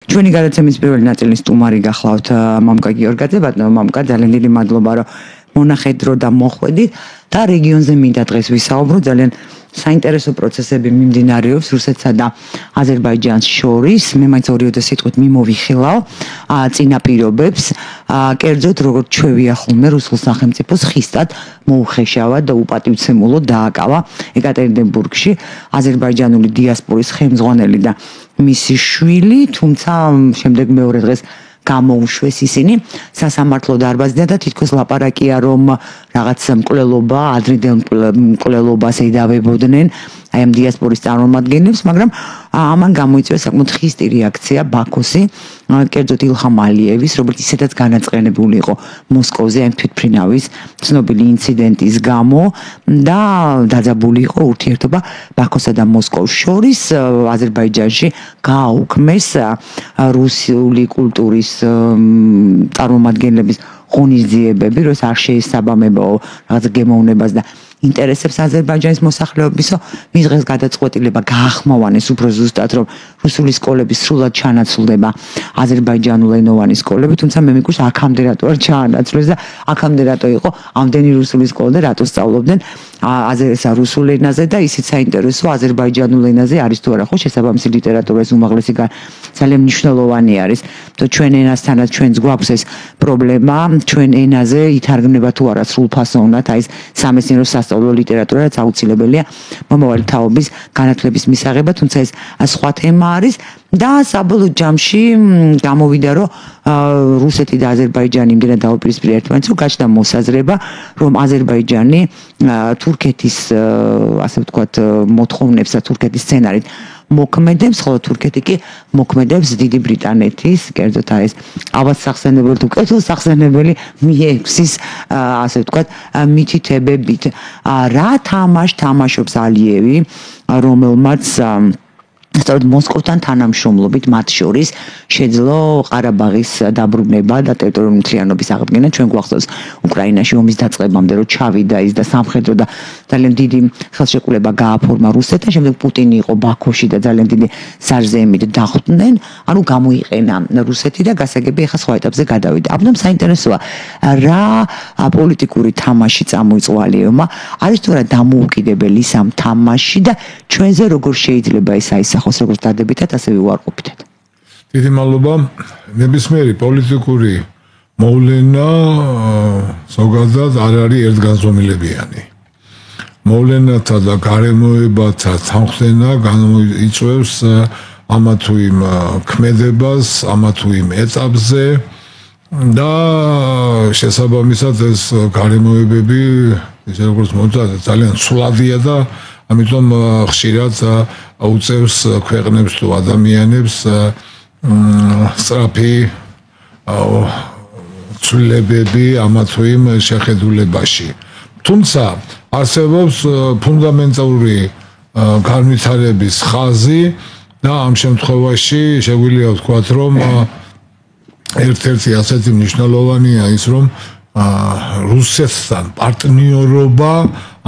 ჩვენი გადაცემის პირველი ნაწილი სტუმარი გახლავთ მამკა გიორგაძე, ბატონო მამკა, ძალიან დიდი მადლობა რომ მონახეთ დრო და მოხვედით და რეგიონზე მინდა დღეს ვისაუბრო, ძალიან საინტერესო პროცესები მიმდინარეობს რუსეთსა და აზერბაიჯანს შორის. მე მაინც ორიოდე სიტყვით მიმოვიხილავ წინაპირობებს, კერძოდ როგორც ჩვევია ხოლმე რუსულ სახელმწიფოს ხისტად მოუხეშავა და უპატივცემულოდ დააკავა ეკატერინბურგში აზერბაიჯანული დიასპორის ხელმძღვანელი და მისი შვილი, თუმცა შემდეგ მეორე დღეს გამოუშვეს ისინი სასამართლო დარბაზიდან და თითქოს ლაპარაკია რომ რაღაც მკვლელობა, ადრინდელ მკვლელობას ედავებოდნენ აი ამ დიასპორის წარმომადგენლებს, მაგრამ ამან გამოიწვია საკმაოდ ხისტი რეაქცია ბაქოსი, კერძოდ ილჰამ ალიევის, რომელიც ისედაც განაწყენებული იყო მოსკოვზე ამ თვითმფრინავის ცნობილი ინციდენტის გამო და დაძაბული იყო ურთიერთობა ბაქოსა და მოსკოვს შორის. აზერბაიჯანში გააუქმეს რუსული კულტურის წარმომადგენლების ღონისძიებები, რომ არ შეესაბამებაო რაღაც გემოვნებას და ინტერესებს აზერბაიჯანის მოსახლეობისო, მის დღეს გადაწყვეტილება გაახმოვანეს უფრო ზუსტად, რომ რუსული სკოლები სრულად ჩანაცვლდება აზერბაიჯანულენოვანი სკოლები, თუმცა მე მიგვიყვარს აქამდე რატო არ ჩაანაცვლეს და აქამდე რატო იყო ამდენი რუსული სკოლა და რატო სწავლობდნენ რუსულ ენაზე და ისიც საინტერესო აზერბაიჯანულ ენაზე არის თუ არა ხო შესაბამისი ლიტერატურის უმაღლესი ძალიან მნიშვნელოვანი არის. ჩვენ ენასთანაც ჩვენს გვაქვს ეს პრობლემა, ჩვენ ენაზე ითარგმნება თუ არა სრულფასოვნად აი ეს სამეცნიერო სასწავლო ლიტერატურა, რაც აუცილებელია მომავალი თაობის განათლების მისაღებად, თუმცა ეს სხვა თემა არის და საბოლოო ჯამში გამოვიდა რომ რუსეთი და აზერბაიჯანი იმდენად დაუპირისპირა ერთმანეთს, რომ გაჩნდა მოსაზრება, რომ აზერბაიჯანი თურქეთის ასე ვთქვათ მოთხოვნებს და თურქეთის სცენარით მოქმედებს, ხოლო თურქეთი კი მოქმედებს დიდი ბრიტანეთის, კერძოდ ეს ავადსახსენებელი თუ კეთილსახსენებელი მიექსის ასე ვთქვათ მითითებებით. რა თამაშობს ალიევი, რომელმაც სწორედ მოსკოვთან თანამშრომლობით მათ შორის შეძლო ყარაბაღის დაბრუნება და ტერიტორიული მთლიანობის აღდგენა. ჩვენ გვახსოვს უკრაინაში ომის დაწყებამდე რომ ჩავიდა ის და სამხედრო და ძალიან დიდი ხელშეკრულება გააფორმა რუსეთთან, შემდეგ პუტინი იყო ბაქოში და ძალიან დიდი სარზეიმით დახვდნენ, ანუ გამოიყენა რუსეთი და გასაგები ახლა სხვა ეტაპზე გადავიდა. აბნამ საინტერესოა რა პოლიტიკური თამაში წამოიწყვალიემა, არის თუ არა დამოუკიდებელი სამ თამაში და ჩვენზე როგორ შეიძლება ეს აისახოს როგორც დადებითად, ასევე უარყოფითად. დიდი მადლობა. ნებისმიერი პოლიტიკური მოვლენა ზოგადად არ არის ერთგანზომილებიანი. მოვლენათა და გარემოებათა თანხმდენა გამოიწვევს ამა თუ იმ ქმედებას, ამა თუ იმ ეტაპზე და შესაბამისად ეს გარემოებები ისე როგორც მოწოდა ძალიან ცვლადია და ამიტომ ხშირად აუწევს ქვეყნებს თუ ადამიანებს სწრაფი ცვლილებები ამა თუ იმ შეხედულებაში. თუმცა არსებობს ფუნდამენტური განვითარების ხაზი და ამ შემთხვევაში შეგვიძლია ვთქვათ, რომ ერთ-ერთი ასეთი მნიშვნელოვანია ის, რომ რუსეთთან პარტნიორობა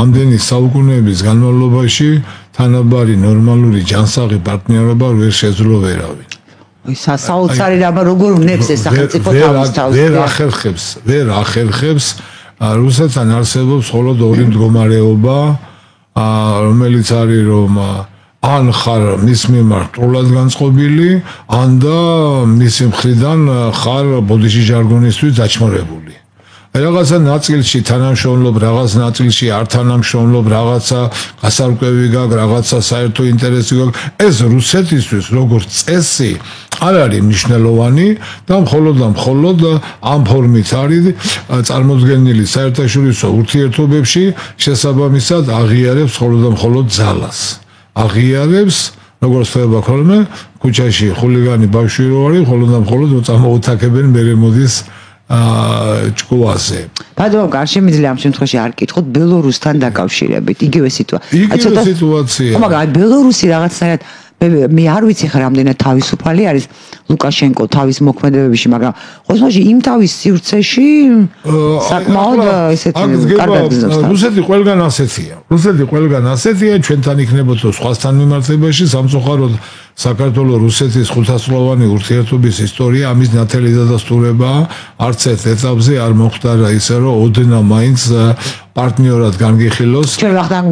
ამდენი საუკუნეების განმავლობაში თანაბარი ნორმალური ჯანსაღი პარტნიორობა ვერ შეძლო ვერავინ. საოცარი რაბა როგორ უნებს ეს სახელმწიფო თავის თავს ვერ ახერხებს რუსეთთან არსებობს მხოლოდ ორი მდგომარეობა, რომელიც არის რომ ან ხარ მის მიმართ რთულად განწყობილი, ან და მისი მხრიდან ხარ ბოდიში ჟარგონისთვის დაჩმორებული. რაღაცა ნაწილში თანამშრომლობ, რაღაც ნაწილში არ თანამშრომლობ, რაღაცა გასარკვევი გაქვს, რაღაცა საერთო ინტერესი გაქვს. ეს რუსეთისთვის როგორც წესი არ არის მნიშვნელოვანი და მხოლოდ ამ ფორმით არის წარმოდგენილი საერთაშორისო ურთიერთობებში, შესაბამისად აღიარებს მხოლოდ ძალას. აღიარებს როგორც ხდება ხოლმე ქუჩაში ხულიგანი ბავშვი რო არის, მხოლოდ წამოუთაქებენ მერე მოდის ჭკუაზე. ბატონო, არ შემიძლია ამ შემთხვევაში არ კითხოთ ბელორუსთან დაკავშირებით. იგივე სიტუაცია. სიტუაცია. მაგრამ ბელორუსი რაღაცნაირად მე არ ვიცი ხა რამდენად თავისუფალი არის ლუკაშენკო თავის მოქმედებებში, მაგრამ ყოველში იმ თავის სივრცეში საკმაოდ ესეთი კარგად გზნობს. რუსეთი ყველგან ასეთია, ჩვენთან იქნებოდა სხვასთან მიმართებაში სამწუხაროდ საქართველოს რუსეთის ხუთასწლოვანი ურთიერთობის ისტორია ამის ნათელი დადასტურებაა. არც ერთ ეტაპზე არ მოხდარა ისე, რომ ოდნა მაინც პარტნიორად განგიხილოს. ჩვენ ვახთან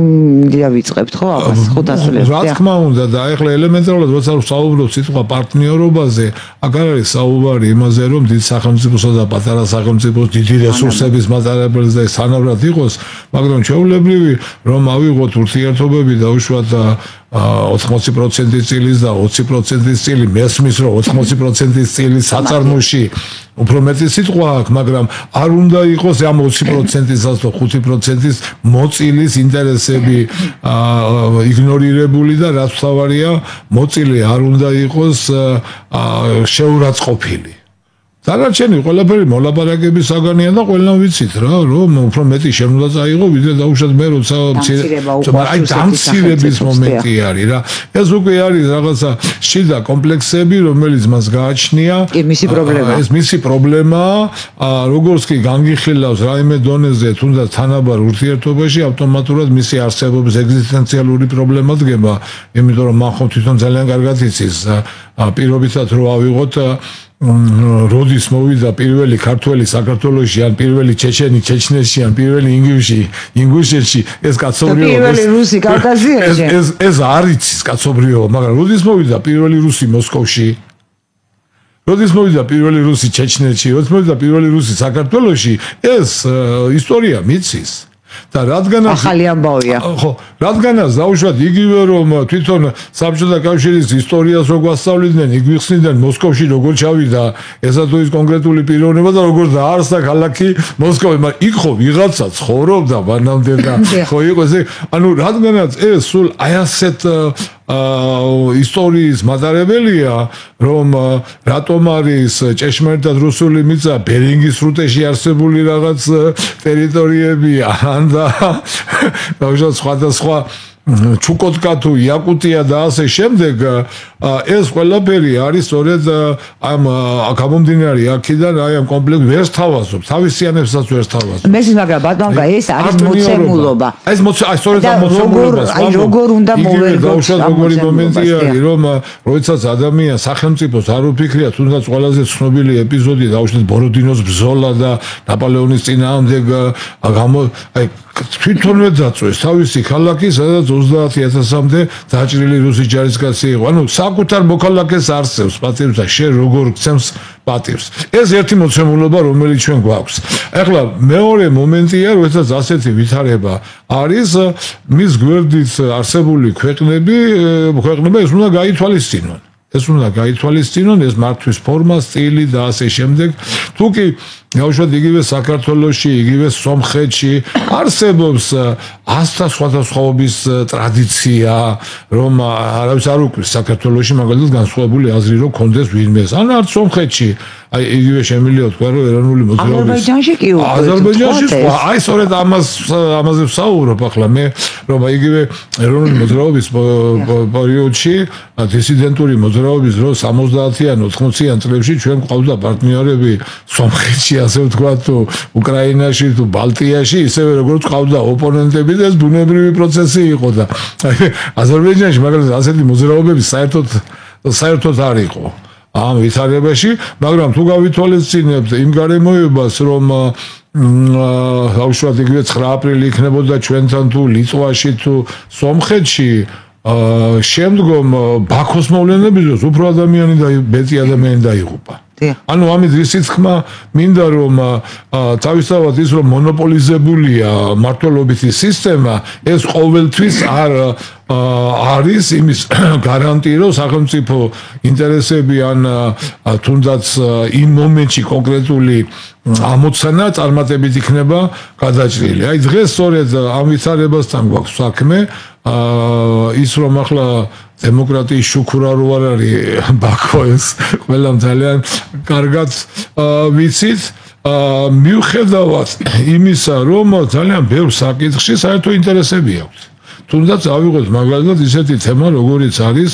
ვიწყებთ ხო ამას ხუთასწლოვანს. რა თქმა უნდა და ეხლა ელემენტარულად როცა საუბრობთ სიტყვა პარტნიორობაზე, აქ არ არის საუბარი იმაზე, რომ დიდ სახელმწიფოსა და პატარა სახელმწიფოს დიდი რესურსების მატარებელს და სანაბრად იყოს, მაგრამ ჩვეულებრივი რომ ავიღოთ ურთიერთობები და უშუალოდ 80% წილის და 20% წილი მესმის რომ 80% წილი საწარმოში უფრო მეტი სიტყვა აქვს, მაგრამ არ უნდა იყოს ამ 20%-ისა და 5%-ის მოწილის ინტერესები იგნორირებული და რაც თავარია მოწილი არ უნდა იყოს შეურაცხყოფილი. დანარჩენი ყველაფერი მოლაპარაკების საგანია და ყველამ ვიცით რა, რომ უფრო მეტი შემოდა წაიღო, ვიდრე დაუშვათ მე როცა აი დამცირების მომენტი არის რა. ეს უკვე არის რაღაცა შიდა კომპლექსები, რომელიც მას გააჩნია. ეს მისი პრობლემაა, როგორც კი განგიხილავს რაიმე დონეზე, თუნდაც თანაბარ ურთიერთობაში, ავტომატურად მისი არსებობის ეგზისტენციალური პრობლემა დგება, იმიტომ რომ მან ხომ თვითონ ძალიან კარგად იცის პირობითად რო ავიღოთ როდის მოვიდა პირველი ქართველი საქართველოში ან პირველი ჩეჩენი ჩეჩნეთში ან პირველი ინგუშეთში ეს კაცობრიობა პირველი რუსი კავკასიაში ეს არ იცის კაცობრიობა მაგრამ როდის მოვიდა პირველი რუსი მოსკოვში როდის მოვიდა პირველი რუსი ჩეჩნეთში როდის მოვიდა პირველი რუსი საქართველოში ეს ისტორია მიცის და რადგანაც ახალი ამბავია ხო რადგანაც დაუშვათ იგივე რომ თვითონ საბჭოთა კავშირის ისტორიას რო გვასწავლიდნენ იქ ვიხსნიდნენ მოსკოვში როგორ ჩავიდა ესა თუ ის კონკრეტული პიროვნება და როგორ დაარსდა ქალაქი მოსკოვი მაგრამ იქ ხო ვიღაცა ცხოვრობდა მანამდე და ხო იყო ესე ანუ რადგანაც ეს სულ აი ასეთ ისტორიის მატარებელია რომ რატომ არის ჭეშმარიტად რუსული მიწა ბერინგის სრუტეში არსებული რაღაც ტერიტორიები და ბავშვად სხვადასხვა ჩუკოტკა თუ იაკუტია და ასე შემდეგ ეს ყველაფერი არის სწორედ ამ გამომდინარე აქედან აი ამ კომპლექს ვერს თავაზობ თავისიანებსაც ვერს თავაზობ მესმის მაგრამ ბატონო ეს არის მოცემულობა ეს სწორედ ამ მოცემულობას აი როგორ უნდა მოვერგოთ როგორი მომენტი არის რომ როდესაც ადამიანს სახელმწიფოს არ უფიქრია თუნდაც ყველაზე ცნობილი ეპიზოდი დაუშვათ ბოროდინოს ბრძოლა და ნაპოლეონის წინააღმდეგ აი თვითონვე დაწვეს თავისი ქალაქი სადაც 30000-მდე დაჭრილი რუსი ჯარისკაცი იყო ანუ საკუთარ მოქალაქეს არსებს პატივს და შენ როგორ გცემს პატივს ეს ერთი მოცემულობა რომელიც ჩვენ გვაქვს ეხლა მეორე მომენტია როდესაც ასეთი ვითარება არის მის გვერდით არსებული ქვეყნები ეს უნდა გაითვალისწინონ ეს უნდა გაითვალისწინონ ეს მართვის ფორმა, სტილი და ასე შემდეგ. თუკი გავუშვათ იგივე საქართველოში, იგივე სომხეთში არსებობს ასთა სხვადასხვაობის ტრადიცია, რომ არავის არ უკრის საქართველოში მაგალითად განსხვავებული აზრი რო კონდეს ვინმეს. ან არც სომხეთში აი იგივე შემიძლია თქვა რომ ეროვნული მოძრაობის აზერბაიჯანში კი უკვე აზერბაიჯანში აი სწორედ ამაზე ვსაუბრობ ახლა მე რომ იგივე ეროვნული მოძრაობის პერიოდში დისიდენტური მოძრაობის დროს 70-იან 80-იან წლებში ჩვენ გვყავდა პარტნიორები სომხეთში ასე ვთქვათ თუ უკრაინაში თუ ბალტიაში ისევე როგორც ყავდა ოპონენტები და ეს ბუნებრივი პროცესი იყო და აზერბაიჯანში მაგალითად ასეთი მოძრაობები საერთოდ არ იყო ამ ვითარებაში, მაგრამ თუ გავითვალისწინებთ იმ გარემოებას, რომ უშუალოდ იგივე 9 აპრილი იქნებოდა ჩვენთან თუ ლიტვაში თუ სომხეთში, შემდგომ ბაქოს მოვლენების დროს უფრო მეტი ადამიანი დაიღუპა. ანუ ამით რისი თქმა მინდა რომ თავისთავად ის რომ მონოპოლიზებულია მართლობითი სისტემა ეს ყოველთვის არ არის იმის გარანტი რომ სახელმწიფო ინტერესები ან თუნდაც იმ მომენტში კონკრეტული ამოცანა წარმატებით იქნება გადაჭრილი. აი დღეს სწორედ ამ ვითარებასთან გვაქვს საქმე ის რომ ახლა დემოკრატიის შუქურა რო არ არის ბაქოს ყველამ ძალიან კარგად ვიცით მიუხედავად იმისა რომ ძალიან ბევრ საკითხში საერთო ინტერესები აქვს თუნდაც ავიღოთ მაგალითად ისეთი თემა, როგორიც არის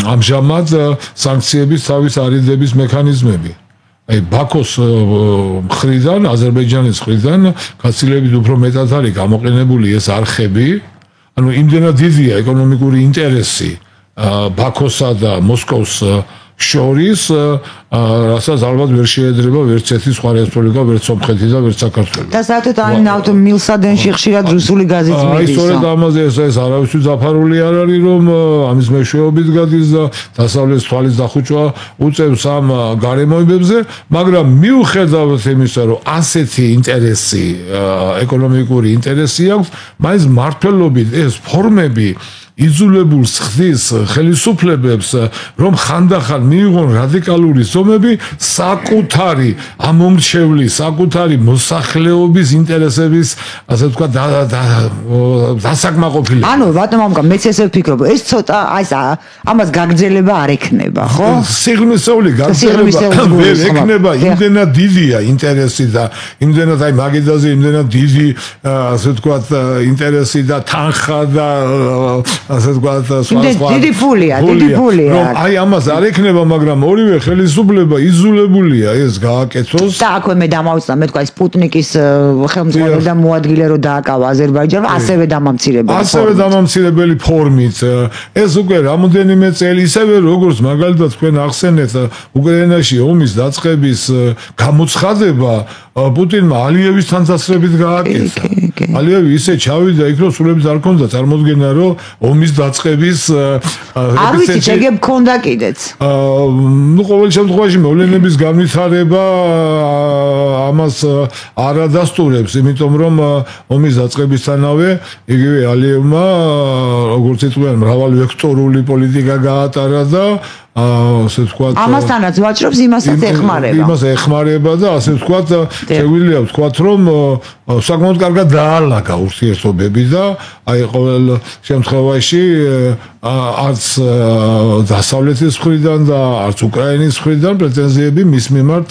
ამჟამად სანქციების თავის არიდების მექანიზმები. აი ბაქოს მხრიდან, აზერბაიჯანის მხრიდან გაცილებით უფრო მეტად არის გამოყენებული ეს არხები, ანუ იმდენად დიდია ეკონომიკური ინტერესი ბაქოსა და მოსკოვს შორის, რასაც ალბათ ვერ შეედრება ვერც ერთი სხვა რესპუბლიკა, ვერც სომხეთი და ვერც საქართველო. და საერთოდ აი ნავთო მილსადენში ხშირად რუსული გაზიც მიდის. აი სწორედ ამაზე ეს არავისთვის დაფარული არ არის, რომ ამის მეშვეობით გადის და დასავლეთ თვალის დახუჭვა უწევს ამ გარემოებებზე, მაგრამ მიუხედავად იმისა, რომ ასეთი ინტერესი, ეკონომიკური ინტერესი აქვს, მაინც მმართველობით ეს ფორმები იძულებულს ხდის ხელისუფლებებს, რომ ხანდახან მიიღონ რადიკალური ზომები საკუთარი ამომრჩევლის, საკუთარი მოსახლეობის ინტერესების, ასე ვთქვათ, დასაკმაყოფილება. ანუ ბატონო მამუკა, მეც ესე ვფიქრობ, ეს ცოტა აი ამას გაგრძელება არ ექნება, ხო? სიღრმისეული გაგრძელება ვერ ექნება, იმდენად დიდია ინტერესი და იმდენად აი მაგიდაზე იმდენად დიდი, ასე ვთქვათ, ინტერესი და თანხა და ასე ვთქვათ, სხვა დიდი ფულია. რომ აი ამას არ ექნება, მაგრამ ორივე ხელისუფლება იძულებულია ეს გააკეთოს. და აქვე მე დამავიწყდა, მე თქვა სპუტნიკის ხელმძღვანელი და მოადგილე რო დააკავა აზერბაიჯანმა, ასევე დამამცირებელი ფორმით. ეს უკვე რამოდენიმე წელი ისევე როგორც მაგალითად თქვენ ახსენეთ უკრაინაში ომის დაწყების გამოცხადება პუტინმა ალიევის თანძასწრებით გააკეთა. ალიევი ისე ჩავიდა იქ, რომ სულებით არ ჰქონდა წარმოდგენა, რომ ომის დაწყების არ ვიცი, ეგ მქონდა კიდეც. ნუ ყოველ შემთხვევაში მოვლენების განვითარება ამას არ ადასტურებს, იმიტომ რომ ომის დაწყებისთანავე იგივე ალიევმა, როგორც იტყვიან, მრავალვექტორული პოლიტიკა გაატარა და ასე ვთქვათ, ამასთანაც ვაჭრობს, იმასაც ეხმარება. იმას ეხმარება და ასე ვთქვათ, შეგვიძლია ვთქვათ, რომ საკმაოდ კარგად დაალაგა ურთიერთობები და აი ყოველ შემთხვევაში არც დასავლეთის მხრიდან და არც უკრაინის მხრიდან პრეტენზიები მის მიმართ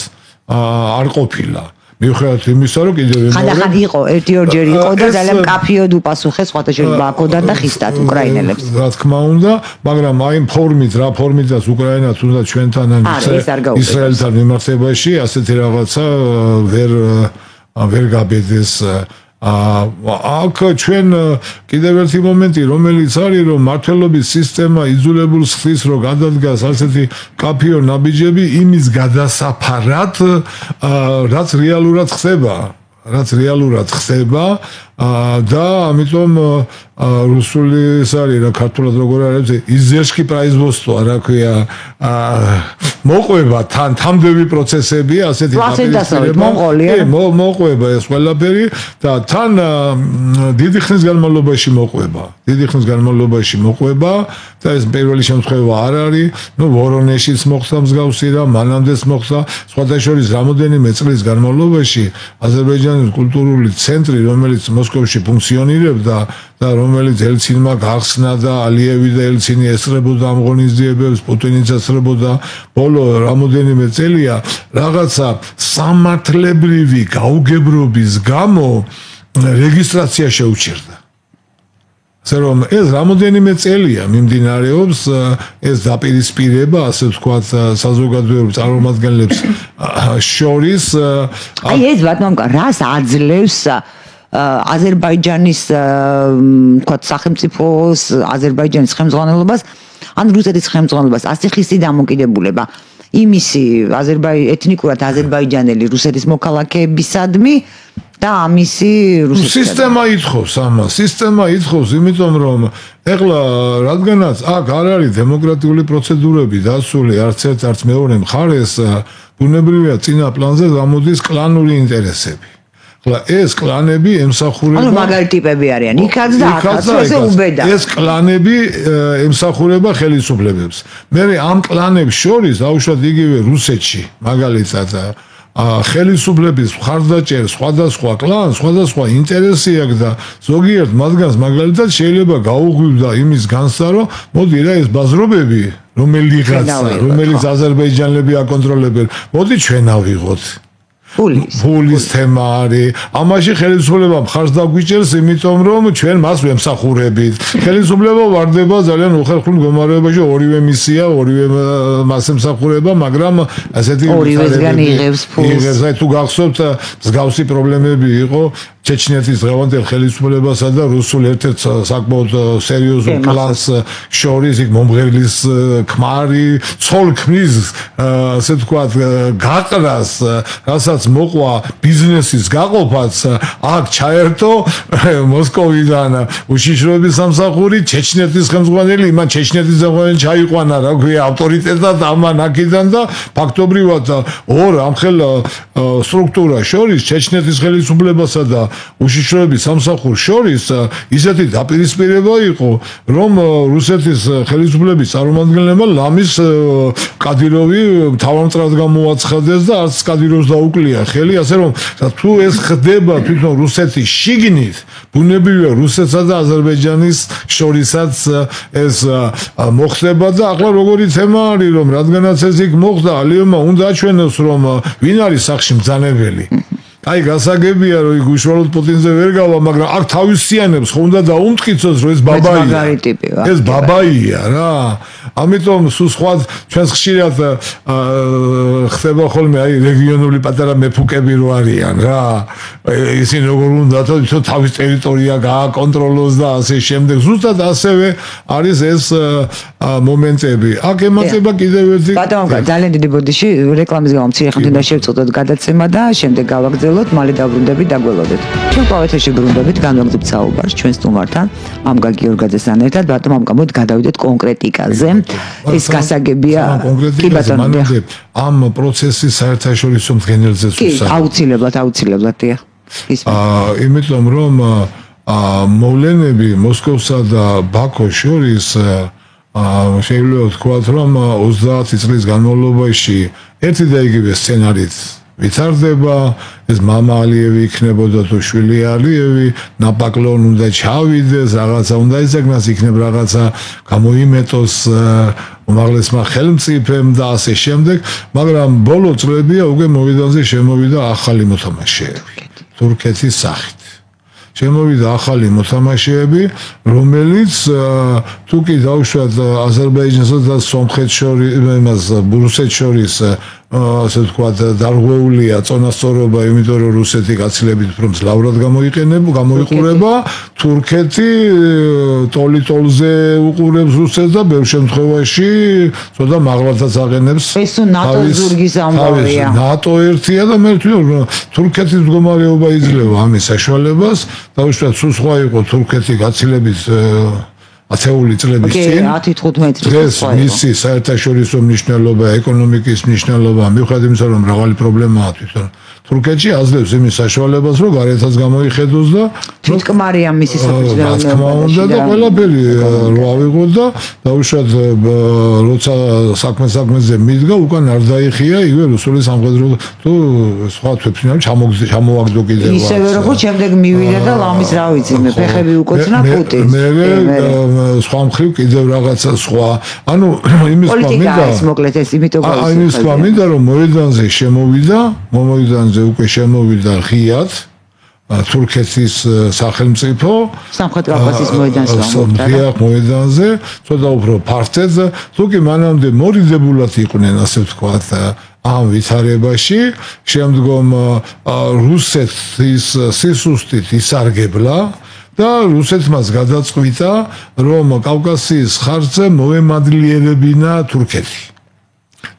არ ყოფილა. მიუხედავად იმისა, რომ კიდევ ხანდახან იყო, ერთი-ორჯერ იყო და ძალიან მკაფიოდ უპასუხეს სხვათა შორის ბაქოდან და ხისტად უკრაინელებს. რა თქმა უნდა, მაგრამ აი რა ფორმითაც უკრაინა თუნდაც ჩვენთან ან ისრაელთან მიმართებაში ასეთი რაღაცა ვერ გაბედეს. აქ ჩვენ კიდევ ერთი მომენტი, რომელიც არის, რომ მართლობის სისტემა იძულებულს ხდის, რომ გადადგას ასეთი კაფიო ნაბიჯები იმის გადასაფარად, რაც რეალურად ხდება და ამიტომ რუსული ეს არის რა ქართულად როგორ არის იზერშკი პრაიზვოსტვა რა ქვია მოყვება თამდები პროცესები ასეთი მოყვება ეს ყველაფერი და თან დიდი ხნის განმავლობაში მოყვება და ეს პირველი შემთხვევა არ არის ნუ ვორონეშიც მოხდა მსგავსი და მანამდეც მოხდა სხვათა შორის რამოდენიმე წლის განმავლობაში აზერბაიჯანის კულტურული ცენტრი რომელიც მოსკოვში ფუნქციონირებდა და რომელიც ელცინმა გახსნა და ალიევი და ელცინი ესწრებოდა ამ ღონისძიებებს, პუტინიც ესწრებოდა ბოლო რამოდენიმე წელია რაღაცა სამართლებრივი გაუგებრობის გამო რეგისტრაცია შეუჩერდა. ასე რომ ეს რამოდენიმე წელია მიმდინარეობს ეს დაპირისპირება, ასე ვთქვათ, საზოგადოებრივ წარმომადგენლებს შორის. აი ეს ბატონო რას აძლევს აზერბაიჯანის თქვა სახელმწიფოს აზერბაიჯანის ხელმძღვანელობას ან რუსეთის ხელმძღვანელობას ასე ხისტი დამოკიდებულება იმისი ეთნიკურად აზერბაიჯანელი რუსეთის მოქალაქეებისადმი და ამისი რუსეთის სისტემა ითხოვს იმიტომ რომ ეხლა რადგანაც აქ არ არის დემოკრატიული პროცედურები დასული არც ერთ არც მეორე მხარეს ბუნებრივია წინა პლანზე გამოდის კლანური ინტერესები. ეს კლანები ემსახურება ანუ მაგარი ტიპები არიან იქაც და აქაც ესე უბედა ეს კლანები ემსახურება ხელისუფლებებს მე ამ კლანებს შორის აუშვათ იგივე რუსეთში მაგალითად ხელისუფლების მხარდაჭერა სხვადასხვა კლანს სხვადასხვა ინტერესი აქვს და ზოგიერთ მათგანს მაგალითად შეიძლება გაუღვივდა იმის განსა რომ მოდი რა ეს ბაზრობები რომელიც აზერბაიჯანელები აკონტროლებენ მოდი ჩვენ ავიღოთ ფულის თემა არის. ამაში ხელისუფლება მხარს დაგვიჭერს, იმიტომ რომ ჩვენ მას ვემსახურებით. ხელისუფლება ვარდება ძალიან უხერხულ მდგომარეობაში, ორივე მისია, ორივე მას ემსახურება, მაგრამ ასეთი ორივესგან იღებს ფულს. აი თუ გახსოვთ, მსგავსი პრობლემები იყო ჩეჩნეთის დღევანდელ ხელისუფლებასა და რუსულ ერთ-ერთ საკმაოდ სერიოზულ კლანს შორის, იქ მომღერლის ქმარი, ცოლ-ქმრის, ასე ვთქვათ, გაყრას, რასაც მოყვა ბიზნესის გაყოფაც, აქ ჩაერთო მოსკოვიდან უშიშროების სამსახური, ჩეჩნეთის ხელმძღვანელი, იმან ჩეჩნეთის ხელმძღვანელი ჩაიყვანა, რა ქვია, ავტორიტეტად ამან აქედან და ფაქტობრივად ორ ამხელ სტრუქტურას შორის, ჩეჩნეთის ხელისუფლებასა და უშიშროების სამსახურს შორის ისეთი დაპირისპირება იყო, რომ რუსეთის ხელისუფლების წარმომადგენლებმა ლამის კადიროვი მთავარმწრად გამოაცხადეს და არც კადიროვს დაუკლია ხელი, ასე რომ თუ ეს ხდება თვითონ რუსეთის შიგნით, ბუნებრივია რუსეთსა და აზერბაიჯანის შორისაც ეს მოხდება და ახლა როგორი თემა არის, რომ რადგანაც ეს იქ მოხდა, ალიევმა უნდა აჩვენოს, რომ ვინ არის სახში მბრძანებელი. აი გასაგებია რომ იქ უშუალოდ პუტინზე ვერ გავა, მაგრამ აქ თავისიანებს ხო უნდა დაუმტკიცოს რომ ეს ბაბაია. ეს ბაბაია რა. ამიტომ სულ სხვა ჩვენს ხშირად ხდება ხოლმე აი რეგიონული პატარა მეფუკები რო არიან რა. ისინი როგორ უნდა თვითონ თავის ტერიტორია გააკონტროლოს და ასე შემდეგ. ზუსტად ასევე არის ეს მომენტები. აქ ემატება კიდევ ერთი. ბატონო, ძალიან დიდი ბოდიში რეკლამის გამო მცირე ხანით შევწოდოთ გადაცემა და შემდეგ გავაგრძელოთ, მალე დაბრუნდებით, დაგველოდეთ. ჩვენ ყოველთვის ბრუნდებით განვაგრძობთ საუბარს ჩვენ სტუმართან, მამგა გიორგაძესთან ერთად, ბატონო მამგა, მოდი გადავიდეთ კონკრეტიკაზე. ეს გასაგებია. კი ბატონო, ამ პროცესის საერთაშორისო მდგენელზეც ვსაუბრობთ. აუცილებლად, დიახ. იმიტომ რომ მოვლენები მოსკოვსა და ბაქოს შორის შეიძლება ვთქვათ, რომ 30 წლის განმავლობაში ერთი და იგივე სცენარით ვითარდება, ეს მამა ალიევი იქნებოდა თუ შვილი ალიევი, ნაპაკლონ უნდა ჩავიდეს, რაღაცა უნდა იზეგნას, იქნება რაღაცა გამოიმეტოს უმაღლესმა ხელმწიფემ და ასე შემდეგ, მაგრამ ბოლო წლებია უკვე მოვიდანზე შემოვიდა ახალი მოთამაშეები თურქეთის სახით. შემოვიდა ახალი მოთამაშეები, რომელიც თუ კი დავუშვათ აზერბაიჯანსა და სომხეთს შორის, იმას რუსეთს შორის ასე ვთქვათ, დარღვეულია წონასწორობა, იმიტომ რომ რუსეთი გაცილებით უფრო მძლავრად გამოიყურება, თურქეთი ტოლი-ტოლზე უყურებს რუსეთს და ბევრ შემთხვევაში ცოტა მაღლადაც აყენებს. ეს ნატოს ზურგის ამბავია. ნატო ერთია და მე ვთვლი, თურქეთის მდგომარეობა იძლევა ამის საშუალებას, დავუშვათ, სულ სხვა იყო თურქეთი გაცილებით ათეული წლების წინ. 10-15 დღეს მისი საერთაშორისო მნიშვნელობა, ეკონომიკის მნიშვნელობა, მიუხედავად იმისა, რომ მრავალი პრობლემაა თვითონ თურქეთში, აძლევს იმის საშუალებას, რომ გარეთაც გამოიხედოს და თვითკმარია მისი საფუძველი. თქმა უნდა და ყველაფერი რო ავიღოთ და დაუშვათ, როცა საქმეზე მიდგა, უკან არ დაიხია იგივე რუსული სამხედრო თუ სხვა თვეფრინავი ჩამოვაგდო კიდევ. ისევე როგორც შემდეგ მივიდა და ლამის რა ვიცი, მე ფეხები უკოცნა პუტინს. სხვა მხრივ კიდევ რაღაცა სხვა. ანუ იმის პოლიტიკა ის მოკლედ ეს იმიტომ აი იმის მინდა რომ მოედანზე შემოვიდა უკვე შემოვიდა ღიად თურქეთის სახელმწიფო სამხრეთ კავკასიის მოედანზე ღია მოედანზე ცოტა უფრო ფართედ თუ კი მანამდე მორიდებულად იყვნენ ასე ვთქვათ ამ ვითარებაში შემდგომ რუსეთის სისუსტით ისარგებლა და რუსეთმა გადაწყვიტა რომ კავკასიის ხარჯზე მოემადლიერებინა თურქეთი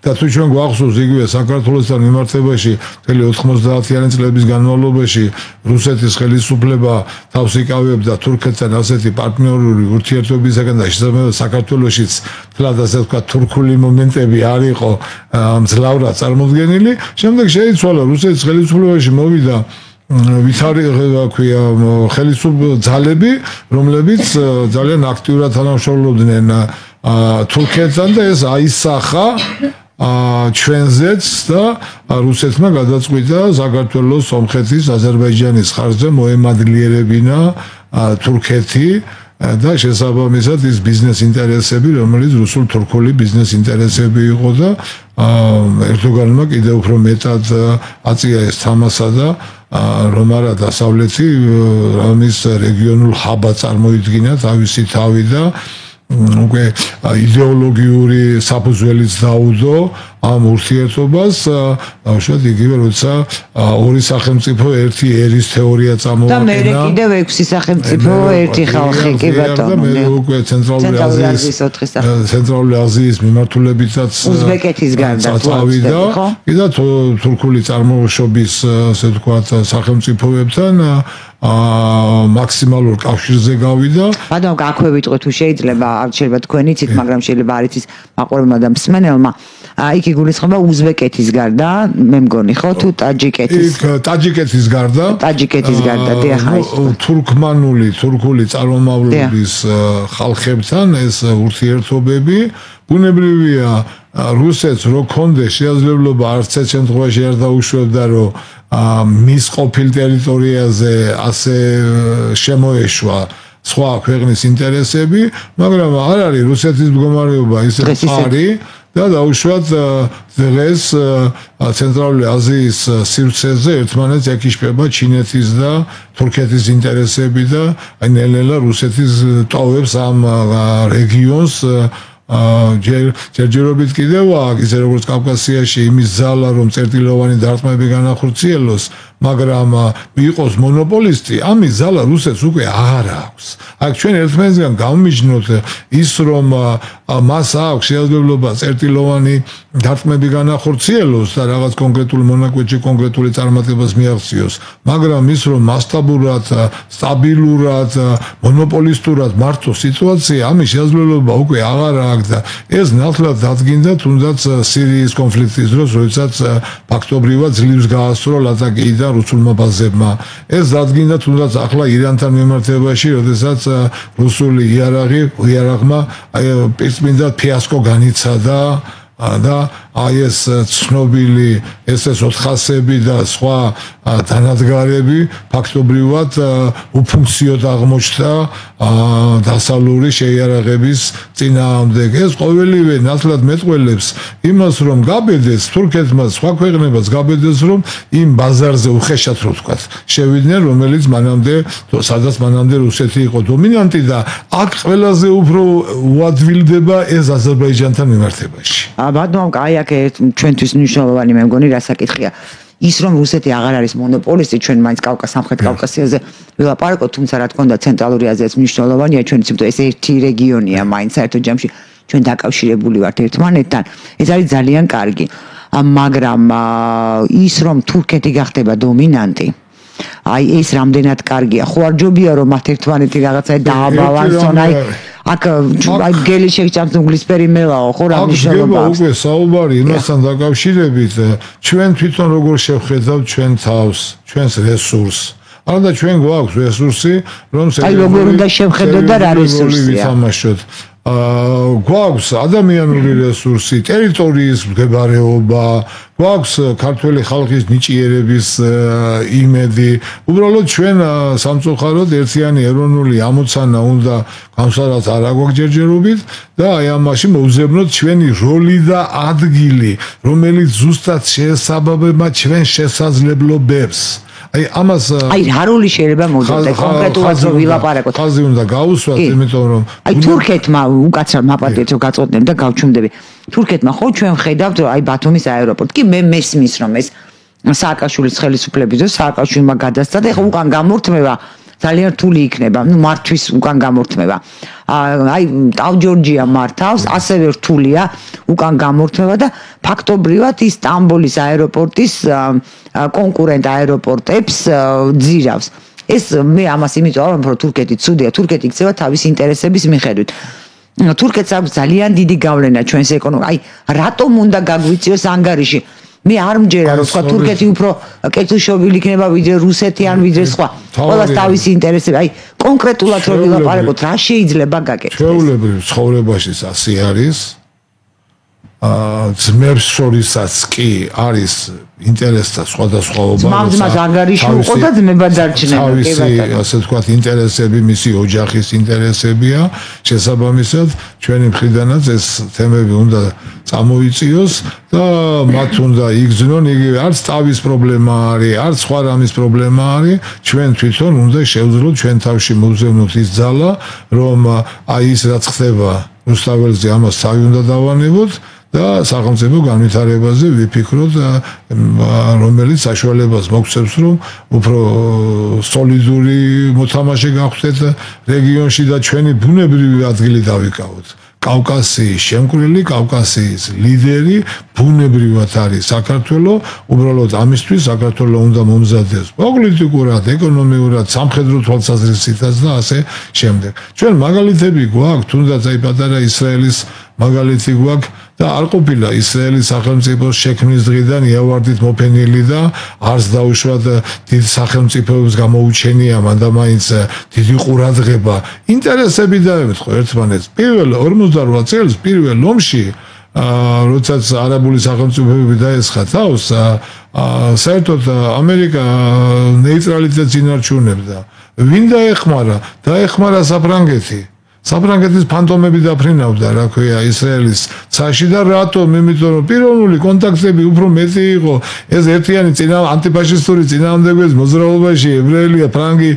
და თუ ჩვენ გვახსოვს იგივე საქართველოსთან მიმართებაში მთელი 90-იანი წლების განმავლობაში რუსეთის ხელისუფლება თავს იკავებდა თურქეთთან ასეთი პარტნიორული ურთიერთობისაგან და შესაბამისად საქართველოშიც თლად ასე ვთქვათ თურქული მომენტები არ იყო მძლავრად წარმოდგენილი შემდეგ შეიცვალა რუსეთის ხელისუფლებაში მოვიდა ხელისუფლების ძალები რომლებიც ძალიან აქტიურად თანამშრომლობდნენ თურქეთთან და ეს აისახა ჩვენზეც და რუსეთმა გადაწყვიტა საქართველოს, სომხეთის, აზერბაიჯანის ხარჯზე მოემადლიერებინა თურქეთი და შესაბამისად ის ბიზნეს ინტერესები, რომელიც რუსულ-თურქული ბიზნეს ინტერესები იყო და ერდოგანმა კიდევ უფრო მეტად აწია ეს თამასა და რომ არა დასავლეთი ამის რეგიონულ ჰაბად წარმოიდგინა თავისი თავი და უკვე იდეოლოგიური საფუძველიც დაუდო ამ ურთიერთობას, უშუალოდ იგივე როცა ორი სახელმწიფო ერთი ერის თეორია წამოვაყენა. და მე კიდევ 6 სახელმწიფო ერთი ხალხი კი ბატონო. და მე უკვე ცენტრალური აზიის მიმართულებითაც უზბეკეთის გარდა წავიდა. კიდე თურქული წარმოშობის ასე ვთქვათ სახელმწიფოებთან მაქსიმალურ კავშირზე გავიდა. ბატონო, აქვე ვიტყვი თუ შეიძლება, არ შეიძლება თქვენ იცით, მაგრამ შეიძლება არ იცის მაყურებელმა და მსმენელმა. იქ იგულისხმება უზბეკეთის გარდა, მე მგონი ხო თუ ტაჯიკეთის. იქ ტაჯიკეთის გარდა. ტაჯიკეთის გარდა, დიახ. თურქული წარმომავლობის ხალხებთან ეს ურთიერთობები ბუნებრივია რუსეთს რო კონდეს შესაძლებლობა არც ერთ შემთხვევაში არ დაუშვებდა რომ მის ყოფილ ტერიტორიაზე ასე შემოეშვა სხვა ქვეყნის ინტერესები, მაგრამ არ არის რუსეთის მდგომარეობა ისე ფარი და დაუშვათ დღეს ცენტრალური აზიის სივრცეზე ერთმანეთს ეკიშება ჩინეთის და თურქეთის ინტერესები და აი ნელ-ნელა რუსეთის ტოვებს ამ რეგიონს ჯერჯერობით კიდევ აქვს ისე როგორც კავკასიაში იმის ზალა რომ წერტილოვანი დარტყმები განახორციელოს, მაგრამ იყოს მონოპოლისტი, ამის ზალა რუსეთს უკვე აღარ აქვს. აქ ჩვენ ერთმანეთსგან გავმიჯნოთ ის რომ მას აქვს შესაძლებლობა წერტილოვანი დარტყმები განახორციელოს და რაღაც კონკრეტულ მონაკვეთში კონკრეტული წარმატებას მიაღწიოს, მაგრამ ის რომ მასშტაბურად, სტაბილურად, მონოპოლისტურად მართოს სიტუაცია, ამის შესაძლებლობა უკვე აღარ აქვს და ეს ნათლად დადგინდა თუნდაც სირიის კონფლიქტის დროს, როდესაც ფაქტობრივად ძლივს გაასწრო ლატაკიიდან რუსულმა ბაზებმა. ეს დადგინდა თუნდაც ახლა ირანთან მიმართებაში, როდესაც რუსული იარაღმა პირწმინდად ფიასკო განიცადა და აი ეს ცნობილი SS-400-ები და სხვა დანადგარები ფაქტობრივად უფუნქციოდ აღმოჩნდა დასავლური შეიარაღების წინააღმდეგ. ეს ყოველივე ნათლად მეტყველებს იმას, რომ გაბედეს თურქეთმა, სხვა ქვეყნებაც გაბედეს, რომ იმ ბაზარზე უხეშად რო ვთქვათ, შევიდნენ, რომელიც სადაც მანამდე რუსეთი იყო დომინანტი და აქ ყველაზე უფრო უადვილდება ეს აზერბაიჯანთან მიმართებაში. ბატონო, აი აქ ჩვენთვის მნიშვნელოვანი მე მგონი რა საკითხია. ის რომ რუსეთი აღარ არის მონოპოლისტი, ჩვენ მაინც სამხრეთ კავკასიაზე ვილაპარაკოთ, თუმცა რა თქმა უნდა ცენტრალური აზიაც მნიშვნელოვანია, ჩვენ ვთქვით ეს ერთი რეგიონია, მაინც საერთო ჯამში ჩვენ დაკავშირებული ვართ ერთმანეთთან. ეს არის ძალიან კარგი. მაგრამ ის რომ თურქეთი გახდება დომინანტი, აი ეს რამდენად კარგია. ხო არ ჯობია რომ მათ ერთმანეთი რაღაცა დააბალანსონ, აქ გელი შეჭამს ინგლისფერი მელაო, ხო რა მნიშვნელობა აქვს? უკვე საუბარი იმასთან დაკავშირებით, ჩვენ თვითონ როგორ შევხედავთ ჩვენ თავს, ჩვენს რესურსს. არა ჩვენ გვაქვს რესურსი, რომ აი როგორ უნდა შევხედოთ და რა რესურსია? ვითამაშოთ. გვაქვს ადამიანური რესურსი, ტერიტორიის მდგებარეობა, გვაქვს ქართველი ხალხის ნიჭიერების იმედი. უბრალოდ ჩვენ სამწუხაროდ ერთიანი ეროვნული ამოცანა უნდა გამსარაც არ აგვაქვს ჯერჯერობით და აი ამაში მოვზებნოთ ჩვენი როლი და ადგილი, რომელიც ზუსტად შეესაბამება ჩვენ შესაძლებლობებს. აი ამას რა როლი შეიძლება მოდოთ კონკრეტულად რომ ვილაპარაკოთ. ხაზი უნდა გაუსვათ, იმიტომ რომ აი თურქეთმა უკაცრავ მაპატიეთ რომ გაწოდნებ და გავჩუმდები. თურქეთმა ხო ჩვენ ხედავთ რომ აი ბათუმის აეროპორტი კი მე მესმის რომ ეს სააკაშვილის ხელისუფლების დროს სააკაშვილმა გადასცა და ეხლა უკან გამორთმევა ძალიან რთული იქნება, მართვის უკან გამორთმევა. აი ტავ-ჯორჯია მართავს, ასევე რთულია უკან გამორთმევა და ფაქტობრივად ის სტამბოლის აეროპორტის კონკურენტ აეროპორტებს ძირავს. ეს მე ამას იმიტომ რომ თურქეთი ცუდია, თურქეთი იქცევა თავის ინტერესების მიხედვით. თურქეთს აქვს ძალიან დიდი გავლენა ჩვენს ეკონომიკაზე. აი რატომ უნდა გაგვიწიოს ანგარიში? მე არ მჯერა რომ თქვა თურქეთი უფრო კეთილშობილი იქნება ვიდრე რუსეთი ან ვიდრე სხვა. ყველას თავისი ინტერესები. აი კონკრეტულად რო ვილაპარაკოთ, რა შეიძლება გაკეთდეს? ჩვეულებრივ ცხოვრებაშიც ასე არის. ძმებს შორისაც კი არის ინტერესთა სხვადასხვაობა. ძმას ანგარიში უყო და ძმება დარჩენება. ასე ვთქვათ, ინტერესები, მისი ოჯახის ინტერესებია. შესაბამისად, ჩვენი მხრიდანაც ეს თემები უნდა წამოიწიოს და მათ უნდა იგრძნონ, იგივე არც თავის პრობლემა არის, არც სხვა რამის პრობლემა არის. ჩვენ თვითონ უნდა შევძლოთ ჩვენ თავში მოვზევნოთ ის ძალა, რომ აი ის რაც ხდება რუსთაველზე ამას თავი უნდა დავანებოთ. და სახელმწიფო განვითარებაზე ვიფიქროთ, რომელიც საშუალებას მოგცემს, რომ უფრო სოლიდური მოთამაშე გავხდეთ რეგიონში და ჩვენი ბუნებრივი ადგილი დავიკავოთ. კავკასიის შემკვრელი, კავკასიის ლიდერი ბუნებრივად არის საქართველო, უბრალოდ ამისთვის საქართველო უნდა მომზადდეს პოლიტიკურად, ეკონომიურად, სამხედრო თვალსაზრისითაც და ასე შემდეგ. ჩვენ მაგალითები გვაქვს, თუნდაც აი პატარა ისრაელის მაგალითი გვაქვს და არ ყოფილა ისრაელის სახელმწიფოს შექმნის დღიდან იავარდით მოფენილი და არც დაუშვათ დიდ სახელმწიფოებს გამოუჩენია მანდამაინც დიდი ყურადღება. ინტერესები დაემთხვა ერთმანეთს. პირველ 48 წელს პირველ ომში როდესაც არაბული სახელმწიფოები დაესხა თავს, საერთოდ ამერიკა ნეიტრალიტეტს ინარჩუნებდა. ვინ დაეხმარა? დაეხმარა საფრანგეთი. საფრანგეთის ფანტომები დაფრინავდა, რა ქვია, ისრაელის ცაში და რატომ? იმიტომ რომ პიროვნული კონტაქტები უფრო მეტი იყო. ეს ერთიანი ანტიფაშისტური წინააღმდეგობის მოძრაობაში ებრაელია, ფრანგი